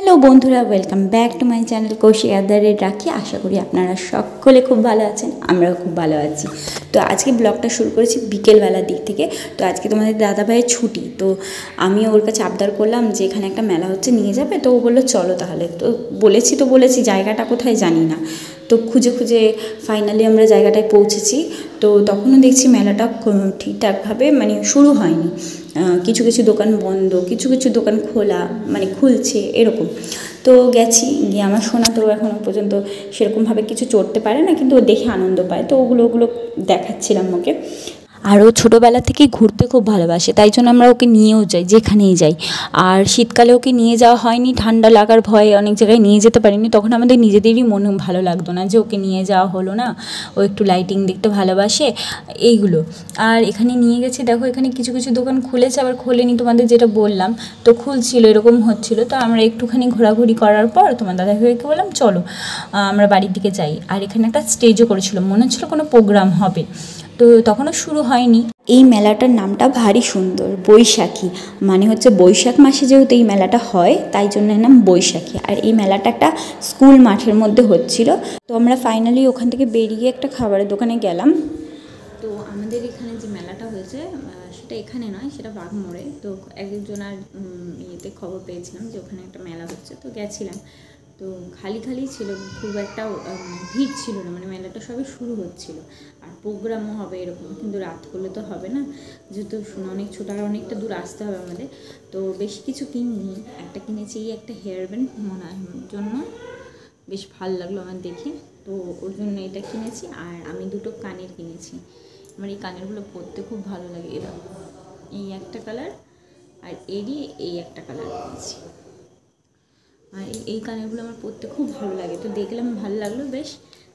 Hello বন্ধুরা, welcome back to my channel Koushik আদারে রাখি। আশা করি আপনারা সকলে খুব ভালো আছেন, আমরাও খুব ভালো আছি। তো আজকে ব্লগটা শুরু করেছি বিকেলবেলার দিক থেকে। তো আজকে তোমাদের দাদাভাইয়ের ছুটি, তো আমি ওর কাছে আবদার করলাম যে এখানে একটা মেলা হচ্ছে, নিয়ে যাবে? তো ও বললো চলো তাহলে। তো বলেছি জায়গাটা কোথায় জানি না। তো খুঁজে খুঁজে ফাইনালি আমরা জায়গাটায় পৌঁছেছি। তো তখনও দেখছি মেলাটা ঠিকঠাকভাবে শুরু হয়নি। কিছু কিছু দোকান বন্ধ, কিছু কিছু দোকান খোলা, খুলছে এরকম। তো গেছি, গিয়ে আমার সোনা তো এখনও পর্যন্ত সেরকমভাবে কিছু চড়তে পারে না, কিন্তু ও দেখে আনন্দ পায়। তো ওগুলো দেখাচ্ছিলাম ওকে। আর ও ছোটোবেলা থেকে ঘুরতে খুব ভালোবাসে, তাই জন্য আমরা ওকে নিয়েও যাই যেখানেই যাই। আর শীতকালে ওকে নিয়ে যাওয়া হয়নি, ঠান্ডা লাগার ভয়ে অনেক জায়গায় নিয়ে যেতে পারিনি। তখন আমাদের নিজেদেরই মনে ভালো লাগতো না যে ওকে নিয়ে যাওয়া হলো না। ও একটু লাইটিং দেখতে ভালোবাসে, এইগুলো। আর এখানে নিয়ে গেছি, দেখো এখানে কিছু কিছু দোকান খুলেছে, আবার খোলেনি, তোমাদের যেটা বললাম। তো খুলছিল, এরকম হচ্ছিলো। তো আমরা একটুখানি ঘোরাঘুরি করার পর তোমার দাদাভাইকে বললাম চলো আমরা বাড়ির দিকে যাই। আর এখানে একটা স্টেজও করেছিল, মনে হচ্ছিলো কোনো প্রোগ্রাম হবে। তো তখনও শুরু হয়নি। এই মেলাটার নামটা ভারী সুন্দর, বৈশাখী, হচ্ছে বৈশাখ মাসে যেহেতু এই মেলাটা হয়, তাই জন্য নাম বৈশাখী। আর এই মেলাটা একটা স্কুল মাঠের মধ্যে হচ্ছিল। তো আমরা ফাইনালি ওখান থেকে বেরিয়ে একটা খাবারের দোকানে গেলাম। তো আমাদের এখানে যে মেলাটা হয়েছে সেটা এখানে নয়, সেটা বাঘমোড়ে। তো একজনের ইয়েতে খবর পেয়েছিলাম যে ওখানে একটা মেলা হচ্ছে, তো গেছিলাম। তো খালি ছিল, খুব একটা ভিড় ছিল না, মেলাটা সবে শুরু হচ্ছিল। আর প্রোগ্রামও হবে এরকম, কিন্তু রাত করলে তো হবে না, যেহেতু অনেক ছোটো, আর অনেকটা দূর আসতে হবে আমাদের। তো বেশি কিছু কিনিনি, একটা কিনেছি একটা হেয়ার ব্যান্ড মনার জন্য, বেশ ভালো লাগলো আমার দেখে। তো ওর জন্য এটা কিনেছি। আর আমি দুটো কানের কিনেছি, আমার এই কানেরগুলো পরতে খুব ভালো লাগে। এরা এই একটা কালার, আর এরই এই একটা কালার কিনেছি। আর এই কানেরগুলো আমার পরতে খুব ভালো লাগে, তো দেখলাম ভালো লাগলো বেশ,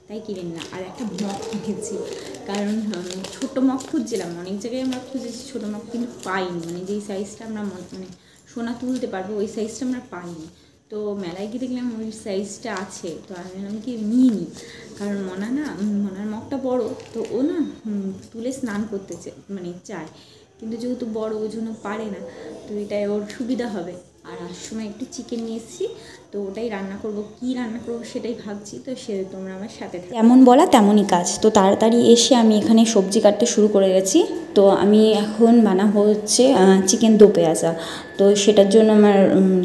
তাই কিনে নিলাম। আর একটা মগ কিনেছি, কারণ ছোটো মগ খুঁজছিলাম, অনেক জায়গায় আমরা খুঁজেছি ছোটো মগ, কিন্তু পাইনি। যেই সাইজটা আমরা সোনা তুলতে পারবো ওই সাইজটা আমরা পাইনি। তো মেলায় গিয়ে দেখলাম ওই সাইজটা আছে, তো আমি বললাম কি নিয়ে নিই। কারণ মনার মগটা বড়, তো ও না তুলে স্নান করতে চায়, কিন্তু যেহেতু বড় ওই জন্য পারে না। তো এটাই ওর সুবিধা হবে। আর সময় একটু চিকেন নিয়ে এসেছি, তো ওটাই রান্না করব। কি রান্না করবো সেটাই ভাবছি, তো তোমরা আমার সাথে থাকো। যেমন বলা তেমনই কাজ। তো তাড়াতাড়ি এসে আমি এখানে সবজি কাটতে শুরু করে গেছি। তো আমি এখন বানাবো হচ্ছে চিকেন দো পেঁয়াজা। তো সেটার জন্য আমার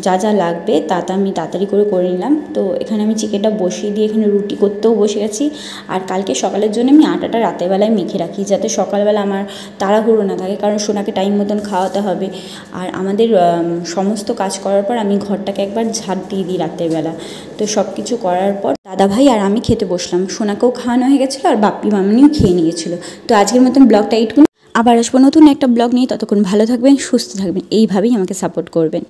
যা যা লাগবে তা আমি তাড়াতাড়ি করে নিলাম। তো এখানে আমি চিকেনটা বসিয়ে দিয়ে এখানে রুটি করতেও বসে গেছি। আর কালকে সকালের জন্য আমি আটাটা রাতেরবেলায় মেখে রাখি, যাতে সকালবেলা আমার তাড়াহুড়ো না থাকে, কারণ সোনাকে টাইম মতন খাওয়াতে হবে। আর আমাদের সমস্ত কাজ করার পর আমি ঘরটাকে একবার ঝাড় দিয়ে দিই রাতেরবেলা। তো সব কিছু করার পর দাদাভাই আর আমি খেতে বসলাম। সোনাকেও খাওয়ানো হয়ে গেছিলো, আর বাপ্পি মামনিও খেয়ে নিয়েছিল। তো আজকের মতন ব্লগটা এইটুকু। আবার আসবো নতুন একটা ব্লগ নিয়ে, ততক্ষণ ভালো থাকবেন, সুস্থ থাকবেন, এইভাবেই আমাকে সাপোর্ট করবেন।